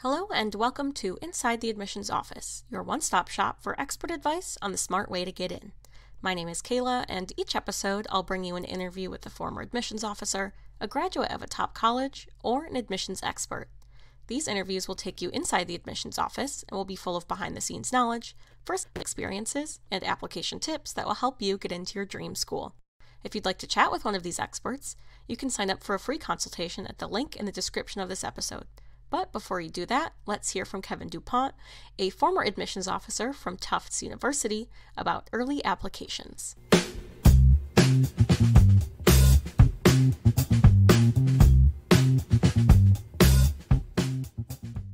Hello and welcome to Inside the Admissions Office, your one-stop shop for expert advice on the smart way to get in. My name is Kayla, and each episode I'll bring you an interview with a former admissions officer, a graduate of a top college, or an admissions expert. These interviews will take you inside the admissions office and will be full of behind-the-scenes knowledge, first-hand experiences, and application tips that will help you get into your dream school. If you'd like to chat with one of these experts, you can sign up for a free consultation at the link in the description of this episode. But before you do that, let's hear from Kevin Dupont, a former admissions officer from Tufts University, about early applications.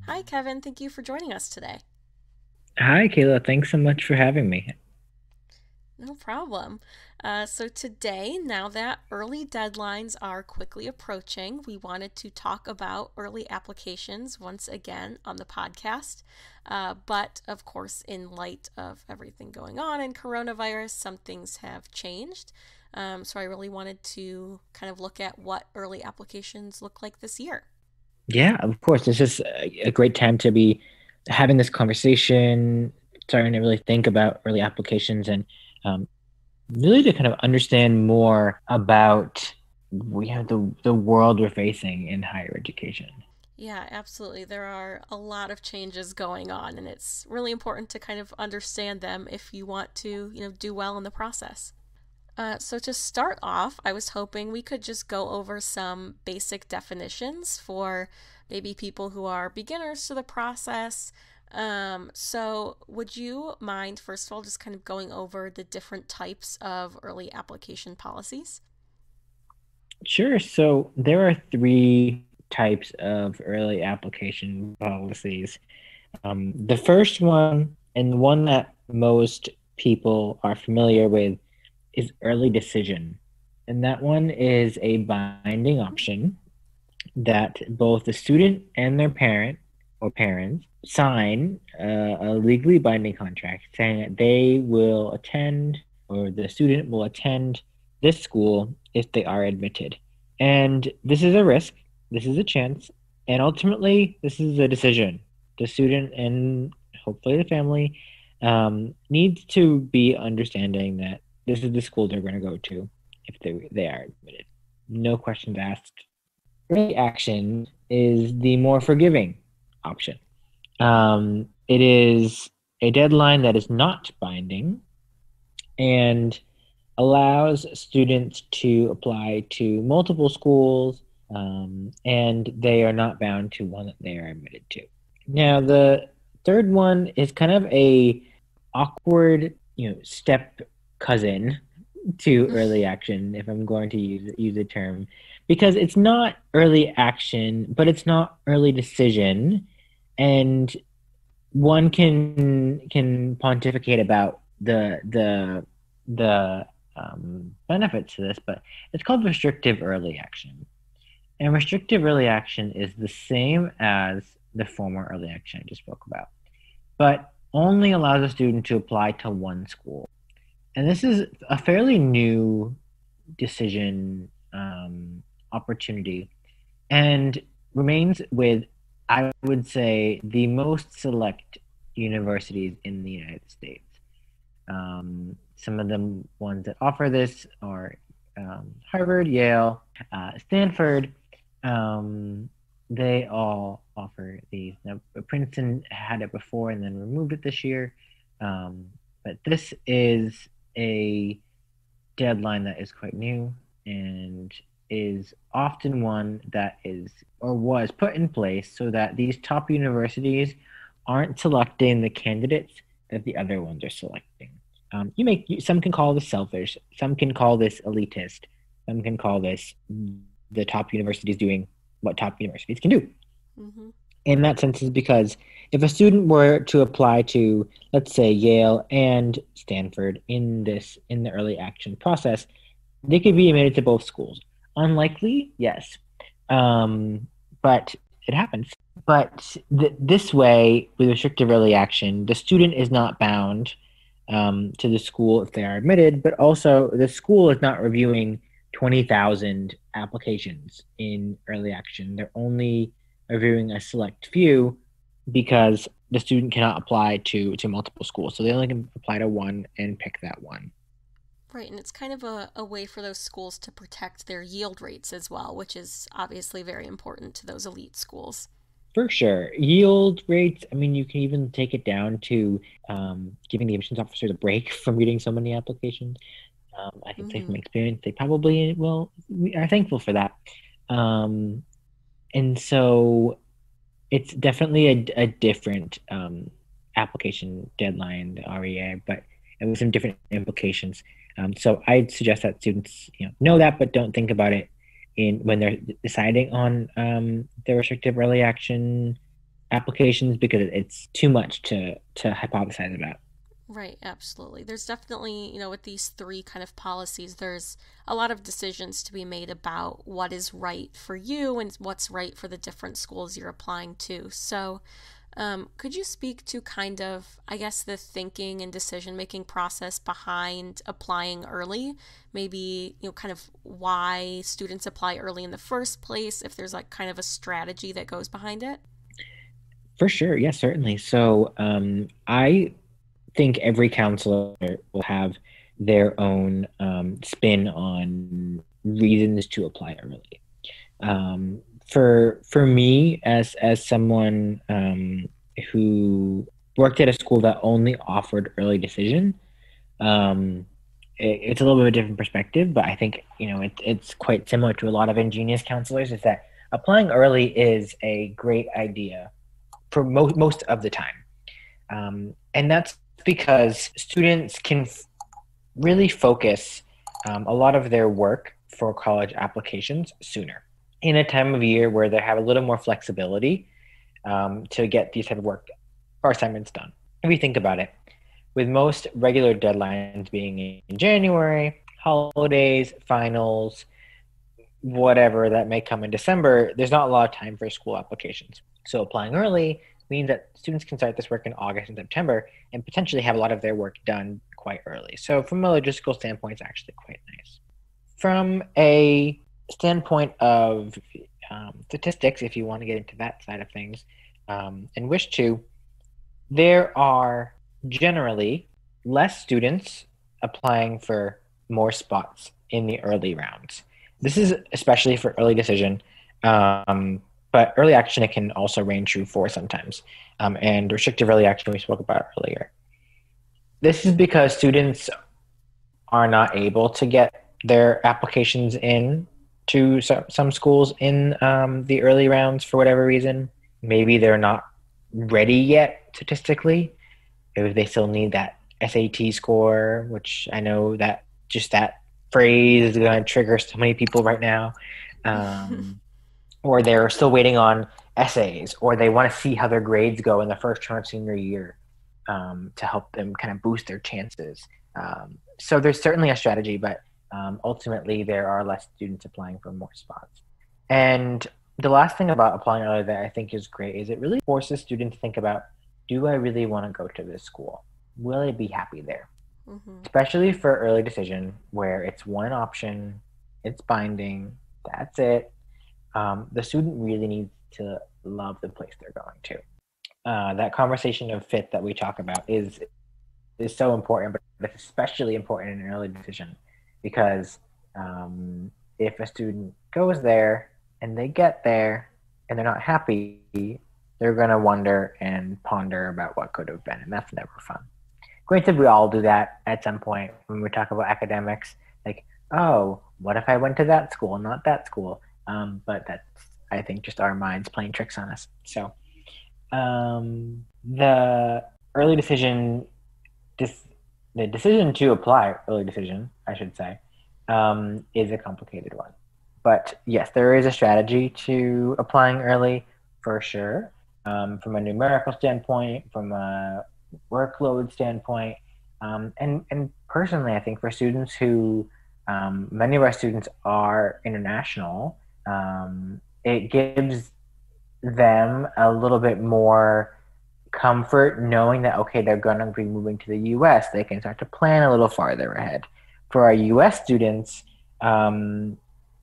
Hi, Kevin. Thank you for joining us today. Hi, Kayla. Thanks so much for having me. No problem. So today, now that early deadlines are quickly approaching, we wanted to talk about early applications once again on the podcast. But of course, in light of everything going on in coronavirus, some things have changed. So I really wanted to kind of look at what early applications look like this year. Yeah, of course. It's just a great time to be having this conversation, starting to really think about early applications and um, really to kind of understand more about the world we're facing in higher education. Yeah, absolutely. There are a lot of changes going on, and it's really important to kind of understand them if you want to, do well in the process. So to start off, I was hoping we could just go over some basic definitions for maybe people who are beginners to the process. So would you mind, first of all, just kind of going over the different types of early application policies? Sure. So there are three types of early application policies. The first one, and the one that most people are familiar with, is early decision. And that one is a binding option that both the student and their parent or parents sign a legally binding contract saying that they will attend or the student will attend this school if they are admitted. And this is a risk, this is a chance, and ultimately, this is a decision. The student and hopefully the family needs to be understanding that this is the school they're going to go to if they are admitted. No questions asked. Early action is the more forgiving option. It is a deadline that is not binding and allows students to apply to multiple schools, and they are not bound to one that they are admitted to. Now, the third one is kind of a awkward, step cousin to early action, if I'm going to use the term, because it's not early action, but it's not early decision, and one can pontificate about the benefits to this, but it's called restrictive early action. And restrictive early action is the same as the former early action I just spoke about, but only allows a student to apply to one school. And this is a fairly new decision opportunity and remains with, I would say, the most select universities in the United States. Some of the ones that offer this are Harvard, Yale, Stanford. They all offer these. Now, Princeton had it before and then removed it this year. But this is a deadline that is quite new and is often one that is or was put in place so that these top universities aren't selecting the candidates that the other ones are selecting. Some can call this selfish, some can call this elitist, some can call this the top universities doing what top universities can do. Mm-hmm. In that sense is because if a student were to apply to, let's say, Yale and Stanford in the early action process, they could be admitted to both schools. Unlikely, yes, but it happens. But this way, with restrictive early action, the student is not bound to the school if they are admitted, but also the school is not reviewing 20,000 applications in early action. They're only reviewing a select few because the student cannot apply to multiple schools. So they only can apply to one and pick that one. Right, and it's kind of a way for those schools to protect their yield rates as well, which is obviously very important to those elite schools. For sure. Yield rates, I mean, you can even take it down to giving the admissions officers a break from reading so many applications. I can say from Mm-hmm. experience, they probably will are thankful for that. Um, and so it's definitely a different application deadline, the REA, but it with some different implications. So I'd suggest that students, know that, but don't think about it in when they're deciding on their restrictive early action applications because it's too much to hypothesize about. Right, absolutely. There's definitely, with these three kind of policies, there's a lot of decisions to be made about what is right for you and what's right for the different schools you're applying to. So, could you speak to kind of, I guess, the thinking and decision making process behind applying early? Maybe, kind of why students apply early in the first place, if there's like kind of a strategy that goes behind it? For sure, yes, certainly. So I think every counselor will have their own spin on reasons to apply early. For me, as someone who worked at a school that only offered early decision, um, it's a little bit of a different perspective. But I think it's quite similar to a lot of ingenious counselors. Is that applying early is a great idea for most of the time, and that's because students can really focus a lot of their work for college applications sooner in a time of year where they have a little more flexibility to get these type of work or assignments done. If you think about it, with most regular deadlines being in January, holidays, finals, whatever that may come in December, there's not a lot of time for school applications. So applying early means that students can start this work in August and September and potentially have a lot of their work done quite early. So from a logistical standpoint, it's actually quite nice. From a standpoint of statistics, if you want to get into that side of things and wish to, there are generally less students applying for more spots in the early rounds. This is especially for early decision, but early action it can also reign true for sometimes. And restrictive early action we spoke about earlier. This is because students are not able to get their applications in to some schools in the early rounds for whatever reason. Maybe they're not ready yet statistically. Maybe they still need that SAT score, which I know that just that phrase is going to trigger so many people right now. Or they're still waiting on essays, or they want to see how their grades go in the first term of senior year to help them kind of boost their chances. So there's certainly a strategy, but ultimately there are less students applying for more spots. And the last thing about applying early that I think is great is it really forces students to think about, do I really want to go to this school? Will I be happy there? Mm-hmm. Especially for early decision where it's one option, it's binding, that's it. The student really needs to love the place they're going to. That conversation of fit that we talk about is so important, but it's especially important in an early decision because if a student goes there and they get there and they're not happy, they're going to wonder and ponder about what could have been, and that's never fun. Granted, we all do that at some point when we talk about academics. Like, oh, what if I went to that school, not that school? But that's, I think, just our minds playing tricks on us. So the early decision, the decision to apply early decision, I should say, is a complicated one. But yes, there is a strategy to applying early for sure. From a numerical standpoint, from a workload standpoint, and personally, I think for students who many of our students are international, it gives them a little bit more comfort knowing that okay, they're going to be moving to the US. They can start to plan a little farther ahead. For our US students,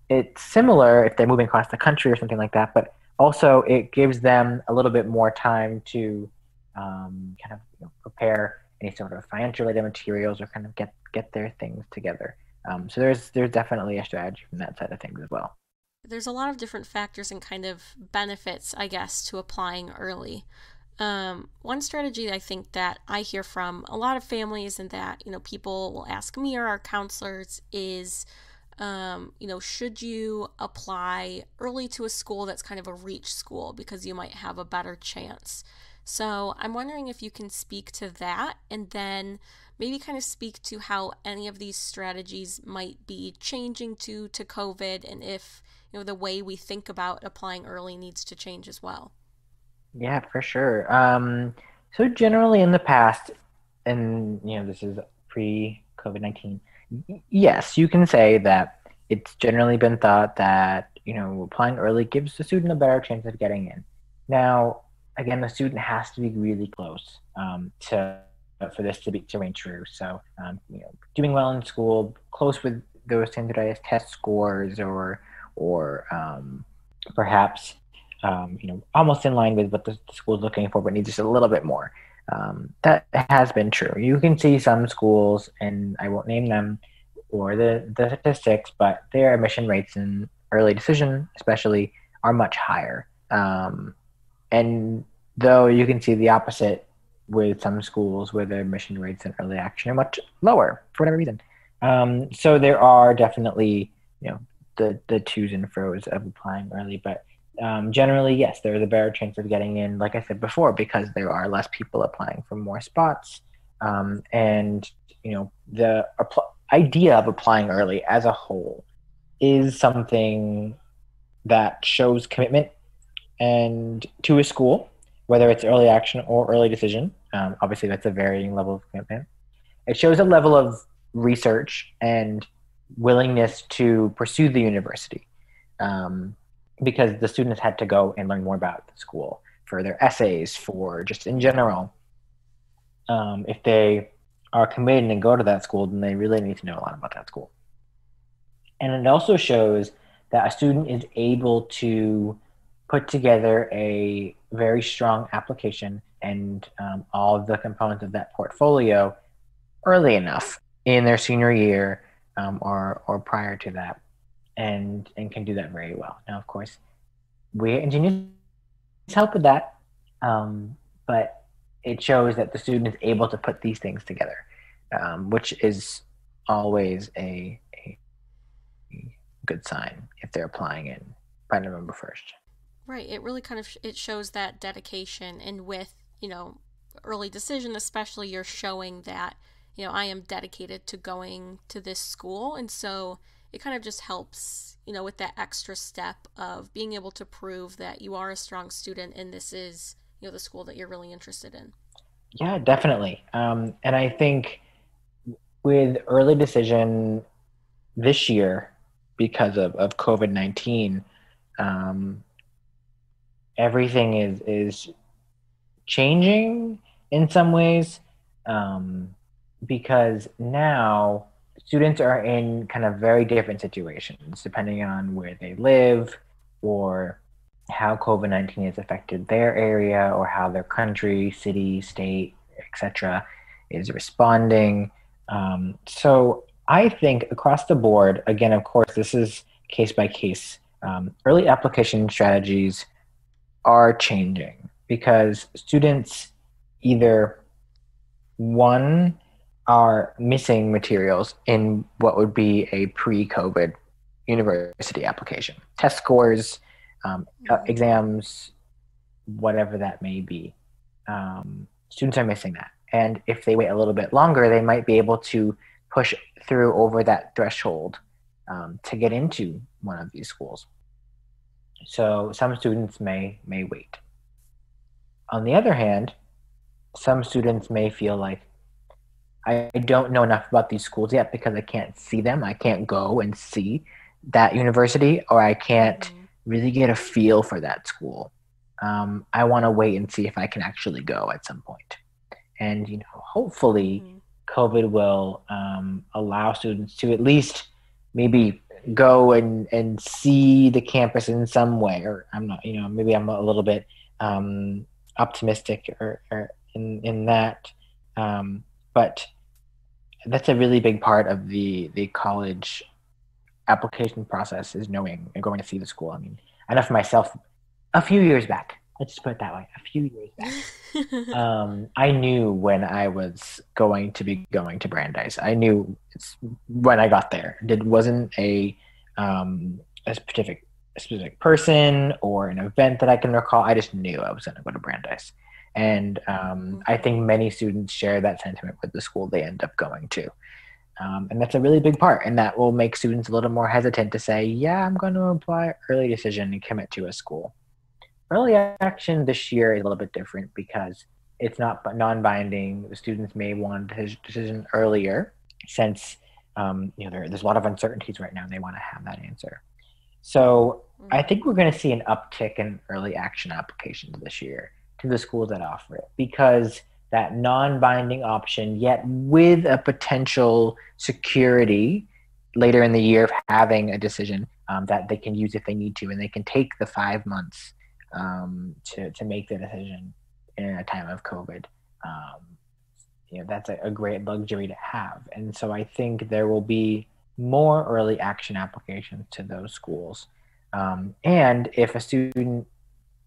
it's similar if they're moving across the country or something like that, but Also, it gives them a little bit more time to kind of prepare any sort of financial related materials or kind of get their things together. So there's definitely a strategy from that side of things as well. There's a lot of different factors and kind of benefits, I guess, to applying early. One strategy I think that I hear from a lot of families and that, people will ask me or our counselors is, should you apply early to a school that's kind of a reach school because you might have a better chance? So I'm wondering if you can speak to that and then maybe kind of speak to how any of these strategies might be changing to COVID and if, the way we think about applying early needs to change as well. Yeah, for sure. So generally in the past, and this is pre-COVID-19, yes, you can say that it's generally been thought that applying early gives the student a better chance of getting in. Now, again, the student has to be really close to for this to ring true. So, doing well in school, close with those standardized test scores, or perhaps almost in line with what the school's looking for, but needs just a little bit more. That has been true. You can see some schools, and I won't name them or the statistics, but their admission rates in early decision, especially, are much higher. And though you can see the opposite with some schools where their admission rates in early action are much lower for whatever reason. So there are definitely, the twos and fros of applying early, but generally, yes, there is a better chance of getting in, like I said before, because there are less people applying for more spots. And, the idea of applying early as a whole is something that shows commitment and to a school, whether it's early action or early decision. Obviously, that's a varying level of commitment. It shows a level of research and willingness to pursue the university. Because the students had to go and learn more about the school for their essays, for just in general. If they are committed and go to that school, then they really need to know a lot about that school. And it also shows that a student is able to put together a very strong application and all of the components of that portfolio early enough in their senior year or prior to that, and can do that very well. Now, of course, we engineers help with that, but it shows that the student is able to put these things together, which is always a good sign if they're applying in by November 1st. Right. It really kind of it shows that dedication, and with early decision, especially, you're showing that I am dedicated to going to this school, and so it kind of just helps with that extra step of being able to prove that you are a strong student and this is the school that you're really interested in. Yeah, definitely. And I think with early decision this year, because of COVID-19, um, everything is changing in some ways, because now students are in kind of very different situations depending on where they live or how COVID-19 has affected their area or how their country, city, state, etc. is responding. So I think across the board, again, of course, this is case by case. Early application strategies are changing because students either one are missing materials in what would be a pre-COVID university application, test scores, exams, whatever that may be. Students are missing that. And if they wait a little bit longer, they might be able to push through over that threshold to get into one of these schools. So some students may wait. On the other hand, some students may feel like, I don't know enough about these schools yet because I can't see them. I can't go and see that university, or I can't really get a feel for that school. I want to wait and see if I can actually go at some point. And hopefully, COVID will allow students to at least maybe go and see the campus in some way, or I'm not, maybe I'm a little bit optimistic or in that. But that's a really big part of the college application process is knowing and going to see the school. I mean, I know for myself, a few years back, let's just put it that way, a few years back, I knew when I was going to be going to Brandeis. I knew when I got there. It wasn't a specific person or an event that I can recall. I just knew I was going to go to Brandeis. And I think many students share that sentiment with the school they end up going to. And that's a really big part. And that will make students a little more hesitant to say, yeah, I'm going to apply early decision and commit to a school. Early action this year is a little bit different because it's not non-binding. The students may want a decision earlier since there's a lot of uncertainties right now and they want to have that answer. So I think we're going to see an uptick in early action applications this year to the schools that offer it because that non-binding option, yet with a potential security later in the year of having a decision that they can use if they need to, and they can take the 5 months to make the decision in a time of COVID. That's a great luxury to have. And so I think there will be more early action applications to those schools. And if a student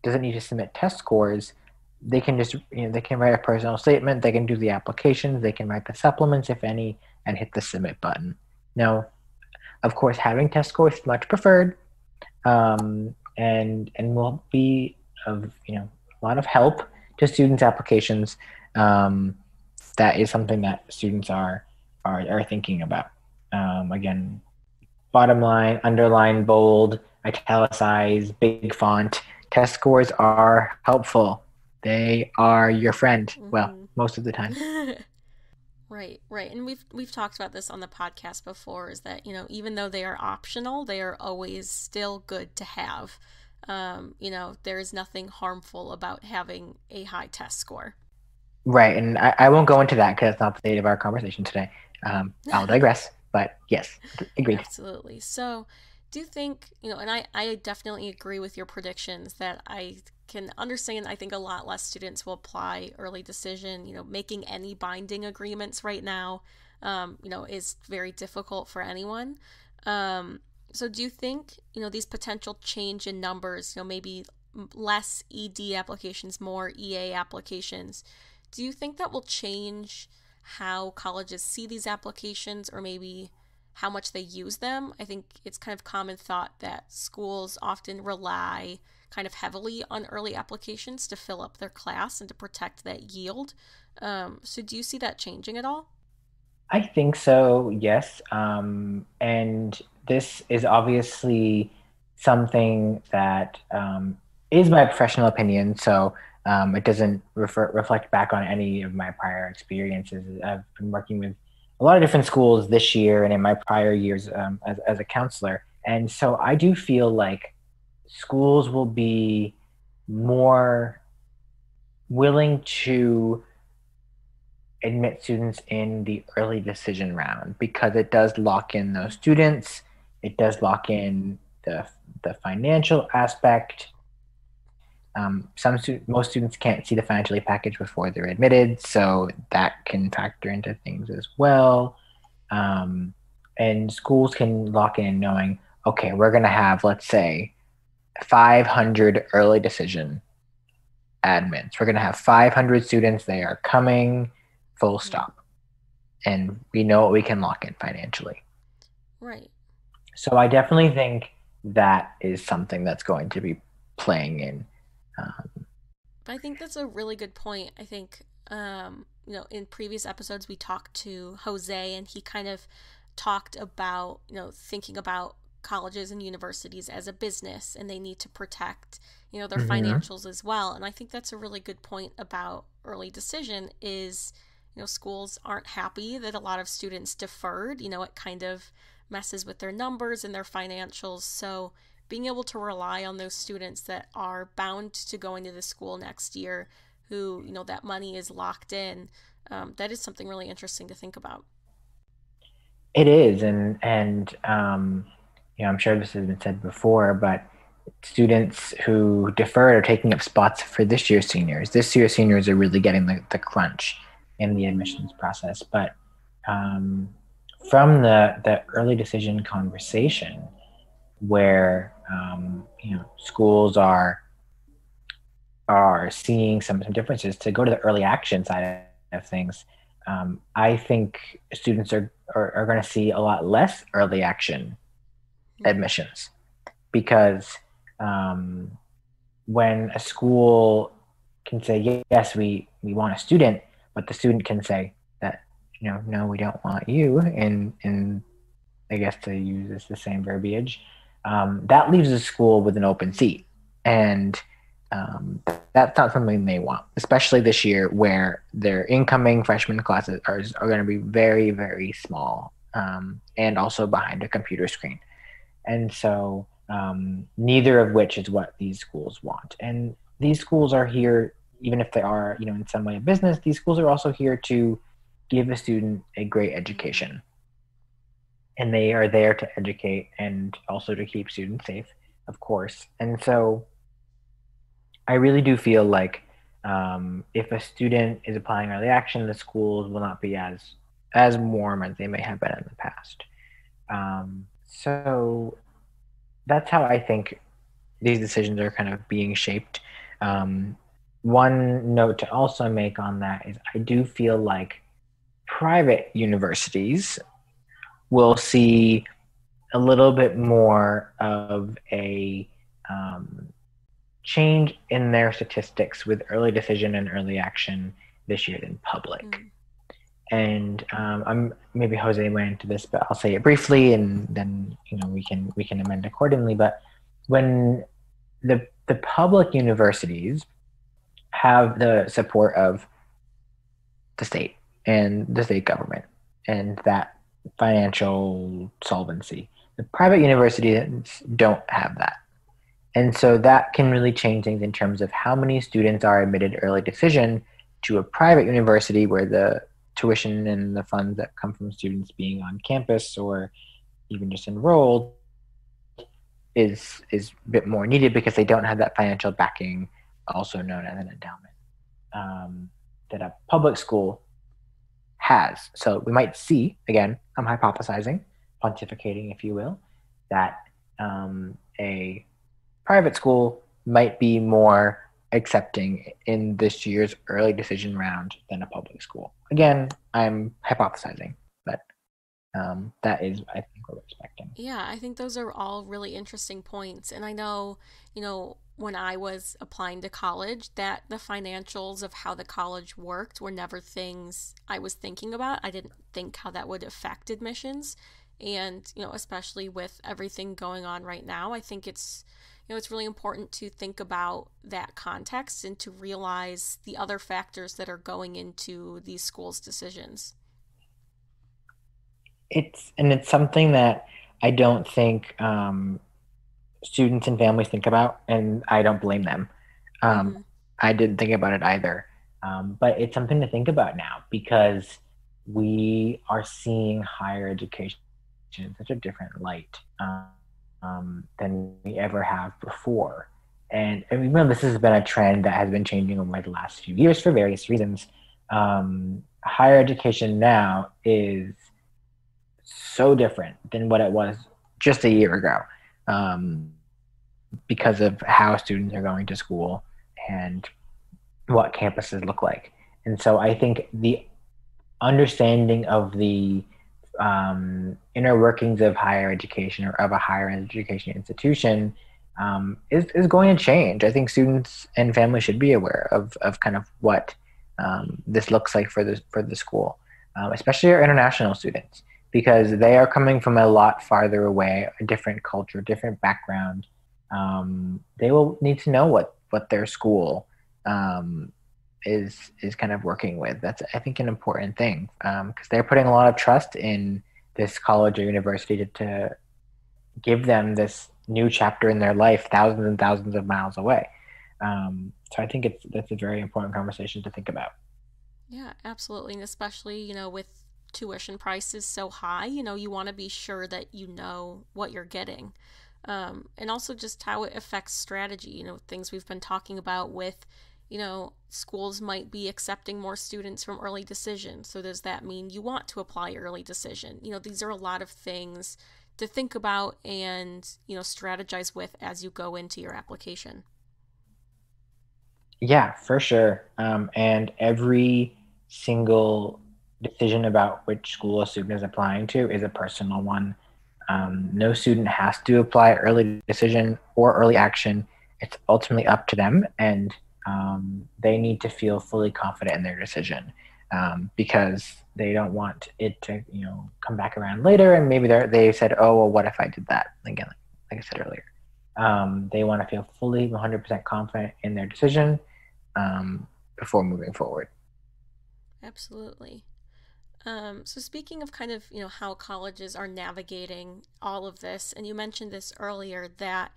doesn't need to submit test scores, they can just, they can write a personal statement, they can do the applications, they can write the supplements, if any, and hit the submit button. Now, of course, having test scores is much preferred, and will be of, a lot of help to students' applications. That is something that students are thinking about. Again, bottom line, underline, bold, italicize, big font. Test scores are helpful. They are your friend. Well, most of the time. Right. And we've talked about this on the podcast before, is that, even though they are optional, they are always still good to have. There is nothing harmful about having a high test score. Right. And I won't go into that because it's not the state of our conversation today. I'll digress. But yes, agreed. Absolutely. So do you think, and I definitely agree with your predictions that I can understand. I think a lot less students will apply early decision. Making any binding agreements right now, is very difficult for anyone. So do you think, these potential change in numbers, maybe less ED applications, more EA applications, do you think that will change how colleges see these applications or maybe how much they use them? I think it's kind of common thought that schools often rely kind of heavily on early applications to fill up their class and to protect that yield. So do you see that changing at all? I think so, yes. And this is obviously something that is my professional opinion. So it doesn't reflect back on any of my prior experiences. I've been working with a lot of different schools this year and in my prior years as a counselor. And so I do feel like schools will be more willing to admit students in the early decision round because it does lock in those students. It does lock in the financial aspect. Most students can't see the financial aid package before they're admitted, so that can factor into things as well. And schools can lock in knowing, okay, we're going to have, let's say, 500 early decision admins. We're going to have 500 students. They are coming, full stop. And we know what we can lock in financially. Right. So I definitely think that is something that's going to be playing in. I think that's a really good point. I think, in previous episodes we talked to Jose and he kind of talked about, thinking about colleges and universities as a business and they need to protect, their financials as well. And I think that's a really good point about early decision is, schools aren't happy that a lot of students deferred. It kind of messes with their numbers and their financials. So being able to rely on those students that are bound to going to the school next year who, that money is locked in, that is something really interesting to think about. It is. And I'm sure this has been said before, but students who deferred are taking up spots for this year's seniors. This year's seniors are really getting the crunch in the admissions process. But um, from the early decision conversation, where schools are seeing some differences, to go to the early action side of things, I think students are going to see a lot less early action Mm. admissions because um, when a school can say, yes, we want a student, but the student can say that, no, we don't want you, and I guess to use the same verbiage, that leaves the school with an open seat. And that's not something they want, especially this year where their incoming freshman classes are going to be very, very small, and also behind a computer screen. And so neither of which is what these schools want. And these schools are here, even if they are, in some way a business, these schools are also here to give a student a great education. And they are there to educate and also to keep students safe, of course. And so I really do feel like if a student is applying early action, the schools will not be as warm as they may have been in the past. So that's how I think these decisions are kind of being shaped. Um, One note to also make on that is I do feel like private universities will see a little bit more of a change in their statistics with early decision and early action this year than public. Mm. And I'm maybe Jose went into this, but I'll say it briefly, and then we can amend accordingly. But when the public universities have the support of the state and the state government and that financial solvency, the private universities don't have that. And so that can really change things in terms of how many students are admitted early decision to a private university where the tuition and the funds that come from students being on campus or even just enrolled is a bit more needed because they don't have that financial backing, also known as an endowment, that a public school has. So we might see, again, I'm hypothesizing, pontificating, if you will, that a private school might be more accepting in this year's early decision round than a public school. Again, I'm hypothesizing, but that is, I think, what we're expecting. Yeah, I think those are all really interesting points. And I know, when I was applying to college, that the financials of how the college worked were never things I was thinking about. I didn't think how that would affect admissions. And, especially with everything going on right now, I think it's really important to think about that context and to realize the other factors that are going into these schools' decisions. It's something that I don't think students and families think about, and I don't blame them. Um, Mm-hmm. I didn't think about it either, but it's something to think about now because we are seeing higher education in such a different light than we ever have before. And even though this has been a trend that has been changing over the last few years for various reasons, higher education now is so different than what it was just a year ago, um, because of how students are going to school and what campuses look like. And so I think the understanding of the inner workings of higher education or of a higher education institution is going to change. I think students and families should be aware of kind of what this looks like for the school, especially our international students, because they are coming from a lot farther away, a different culture, different background. They will need to know what their school um, is kind of working with. That's, I think, an important thing because they're putting a lot of trust in this college or university to give them this new chapter in their life, thousands and thousands of miles away. So I think that's a very important conversation to think about. Yeah, absolutely. And especially, with tuition prices so high, you want to be sure that you know what you're getting. And also just how it affects strategy, things we've been talking about with, schools might be accepting more students from early decision. So does that mean you want to apply early decision? These are a lot of things to think about and, strategize with as you go into your application. Yeah, for sure. And every single decision about which school a student is applying to is a personal one. No student has to apply early decision or early action. It's ultimately up to them, and they need to feel fully confident in their decision because they don't want it to, come back around later and maybe they said, oh, well, what if I did that again? Like I said earlier, they want to feel fully 100% confident in their decision before moving forward. Absolutely. So speaking of kind of, how colleges are navigating all of this, and you mentioned this earlier that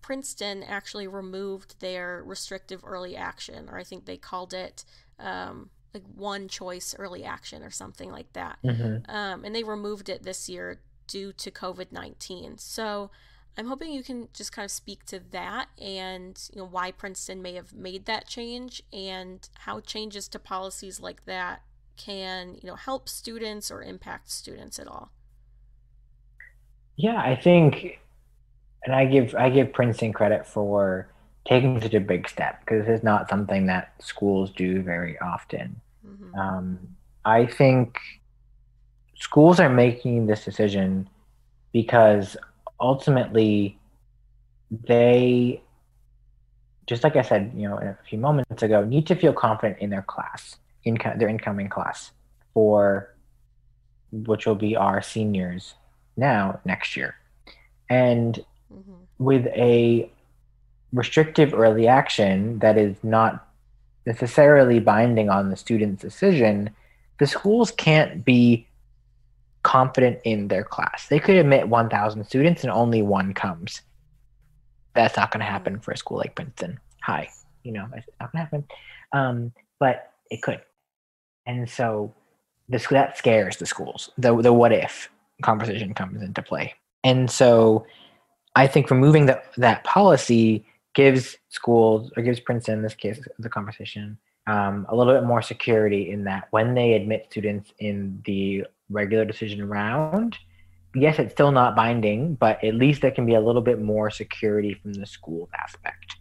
Princeton actually removed their restrictive early action, or I think they called it like one choice early action or something like that. Hmm. And they removed it this year due to COVID-19. So I'm hoping you can just kind of speak to that and why Princeton may have made that change and how changes to policies like that can help students or impact students at all. Yeah, I think, and I give Princeton credit for taking such a big step because this is not something that schools do very often. Mm-hmm. Um, I think schools are making this decision because ultimately they, just like I said, a few moments ago, need to feel confident in their class, their incoming class, for which will be our seniors now next year. And Mm-hmm. with a restrictive early action that is not necessarily binding on the student's decision, the schools can't be confident in their class. They could admit 1,000 students and only one comes. That's not going to Mm-hmm. happen for a school like Princeton. Hi, it's not going to happen. But it could. And so that scares the schools. The what if conversation comes into play. And so I think removing that policy gives schools, or gives Princeton in this case, the conversation, a little bit more security in that when they admit students in the regular decision round, yes, it's still not binding, but at least there can be a little bit more security from the school's aspect.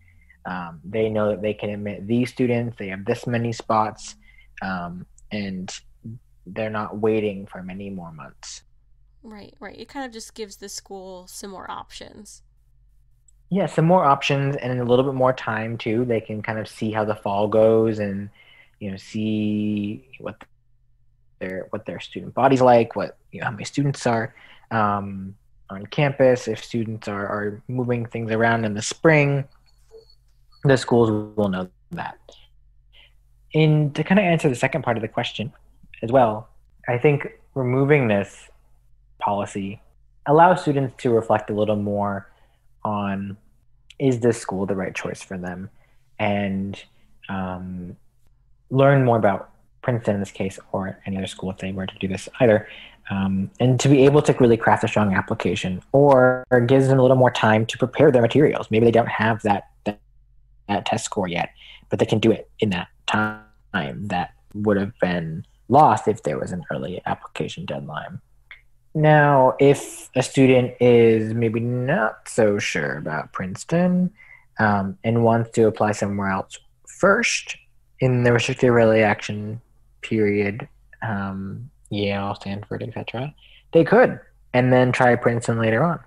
They know that they can admit these students, they have this many spots, and they're not waiting for many more months. Right, right. It kind of just gives the school some more options. Yeah, some more options and a little bit more time too. They can kind of see how the fall goes and see what their student body's like, what how many students are on campus. If students are moving things around in the spring, the schools will know that. And to kind of answer the second part of the question as well, I think removing this policy allows students to reflect a little more on, is this school the right choice for them, and um, learn more about Princeton in this case, or any other school if they were to do this either, and to be able to really craft a strong application, or gives them a little more time to prepare their materials. Maybe they don't have that test score yet, but they can do it in that time that would have been lost if there was an early application deadline. Now, if a student is maybe not so sure about Princeton and wants to apply somewhere else first in the restricted early action period, Yale, Stanford, etc., they could, and then try Princeton later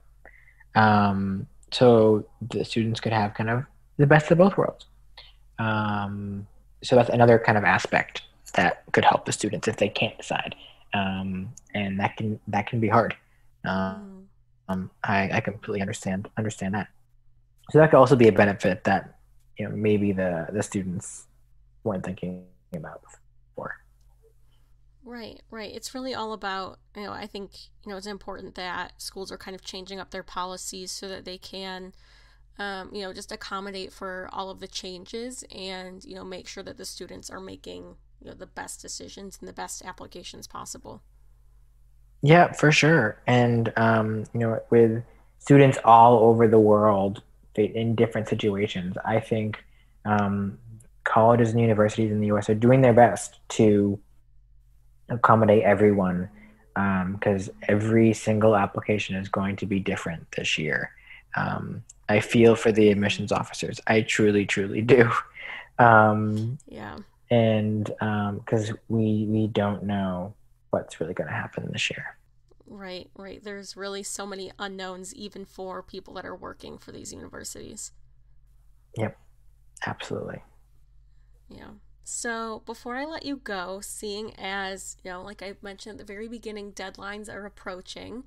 on. So the students could have kind of the best of both worlds. So that's another kind of aspect that could help the students if they can't decide, and that can be hard. Mm. I completely understand that. So that could also be a benefit that maybe the students weren't thinking about before. Right, right. It's really all about, I think, it's important that schools are kind of changing up their policies so that they can, just accommodate for all of the changes and, make sure that the students are making the best decisions and the best applications possible. Yeah, for sure. And with students all over the world in different situations, I think um, colleges and universities in the U.S. are doing their best to accommodate everyone because every single application is going to be different this year. I feel for the Mm-hmm. admissions officers. I truly, truly do. Um, Yeah. and because we don't know what's really going to happen this year. Right, right. There's really so many unknowns, even for people that are working for these universities. Yep, absolutely. Yeah. So before I let you go, seeing as, like I mentioned at the very beginning, deadlines are approaching,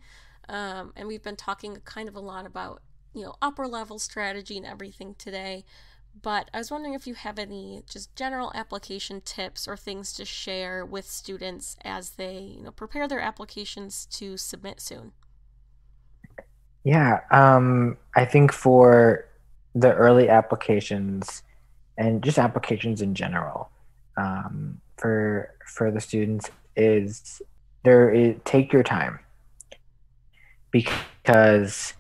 and we've been talking kind of a lot about, upper level strategy and everything today. But I was wondering if you have any just general application tips or things to share with students as they, prepare their applications to submit soon. Yeah, I think for the early applications and just applications in general, for the students is take your time because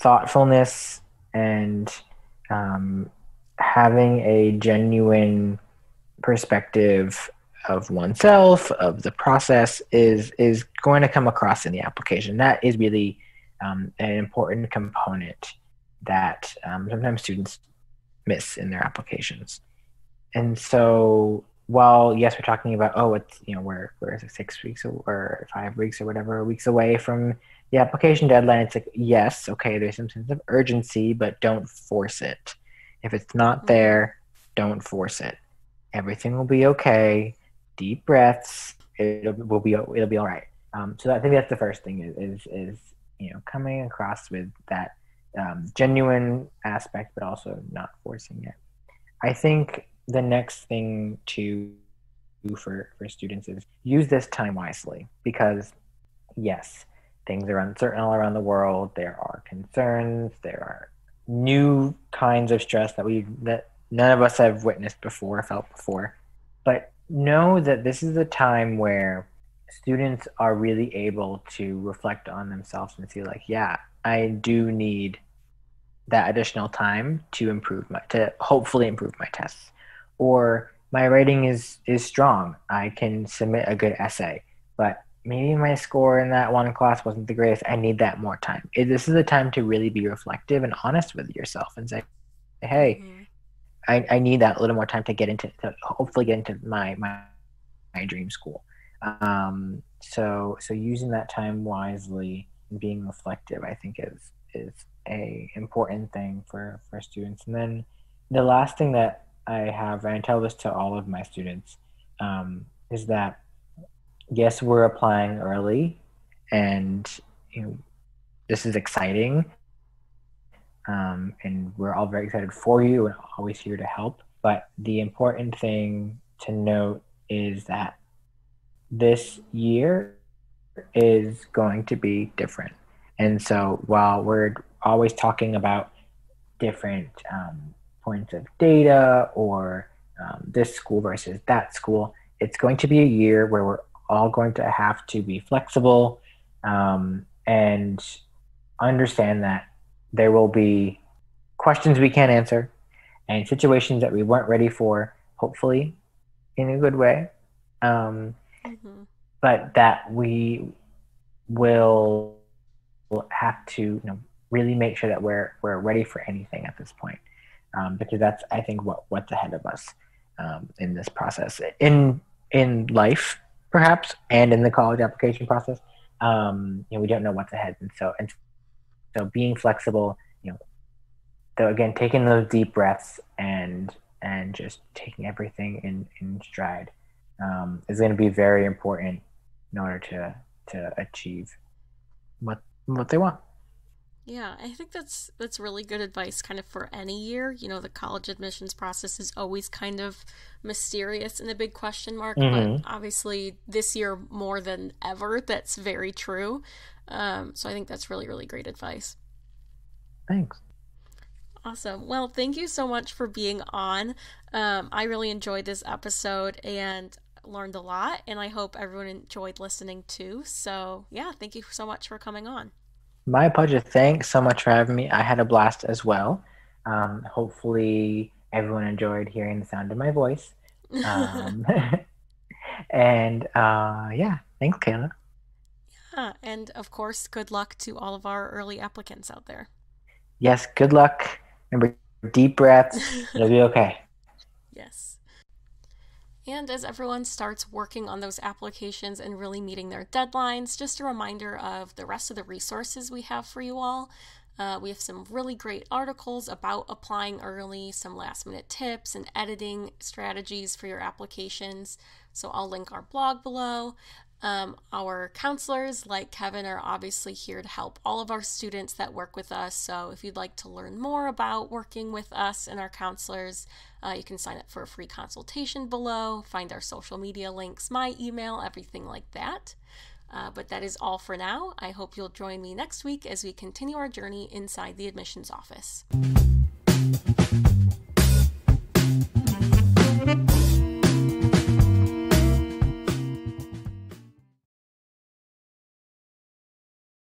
thoughtfulness and um, having a genuine perspective of oneself of the process is going to come across in the application. That is really an important component that sometimes students miss in their applications. And so while yes, we're talking about it's we're 6 weeks or 5 weeks or whatever weeks away from the application deadline, it's like yes, okay, there's some sense of urgency, but don't force it. If it's not Mm-hmm. there, don't force it. Everything will be okay. Deep breaths. It'll be all right. So I think that's the first thing is coming across with that genuine aspect, but also not forcing it. I think the next thing to do for students is use this time wisely because yes, things are uncertain all around the world. There are concerns. There are new kinds of stress that none of us have witnessed before, felt before. But know that this is a time where students are really able to reflect on themselves and see like, yeah, I do need that additional time to hopefully improve my tests, or my writing is strong, I can submit a good essay, but maybe my score in that one class wasn't the greatest, I need that more time. This is a time to really be reflective and honest with yourself and say, hey, Mm-hmm. I need that little more time to hopefully get into my dream school. So using that time wisely and being reflective, I think is a important thing for students. And then the last thing that I have, and I tell this to all of my students, is that yes, we're applying early, and you know, this is exciting, and we're all very excited for you and always here to help. But the important thing to note is that this year is going to be different. And so while we're always talking about different points of data or this school versus that school, it's going to be a year where we're all going to have to be flexible and understand that there will be questions we can't answer and situations that we weren't ready for, hopefully in a good way. Um, Mm-hmm. but that we will have to really make sure that we're ready for anything at this point, because that's I think what's ahead of us in this process in life perhaps and in the college application process. We don't know what's ahead, and so being flexible, so again taking those deep breaths and just taking everything in stride is going to be very important in order to achieve what they want. Yeah, I think that's really good advice kind of for any year. The college admissions process is always kind of mysterious and a big question mark, but Mm-hmm. obviously this year more than ever, that's very true. So I think that's really, really great advice. Thanks. Awesome. Well, thank you so much for being on. I really enjoyed this episode and learned a lot, and I hope everyone enjoyed listening too. So, yeah, thank you so much for coming on. My pleasure. Thanks so much for having me. I had a blast as well. Hopefully, everyone enjoyed hearing the sound of my voice. Um, and yeah, thanks, Kayla. Yeah, and of course, good luck to all of our early applicants out there. Yes, good luck. Remember, deep breaths. It'll be okay. Yes. And as everyone starts working on those applications and really meeting their deadlines, just a reminder of the rest of the resources we have for you all. We have some really great articles about applying early, some last minute tips and editing strategies for your applications. So I'll link our blog below. Our counselors, like Kevin, are obviously here to help all of our students that work with us. So if you'd like to learn more about working with us and our counselors, you can sign up for a free consultation below, find our social media links, my email, everything like that. But that is all for now. I hope you'll join me next week as we continue our journey inside the admissions office.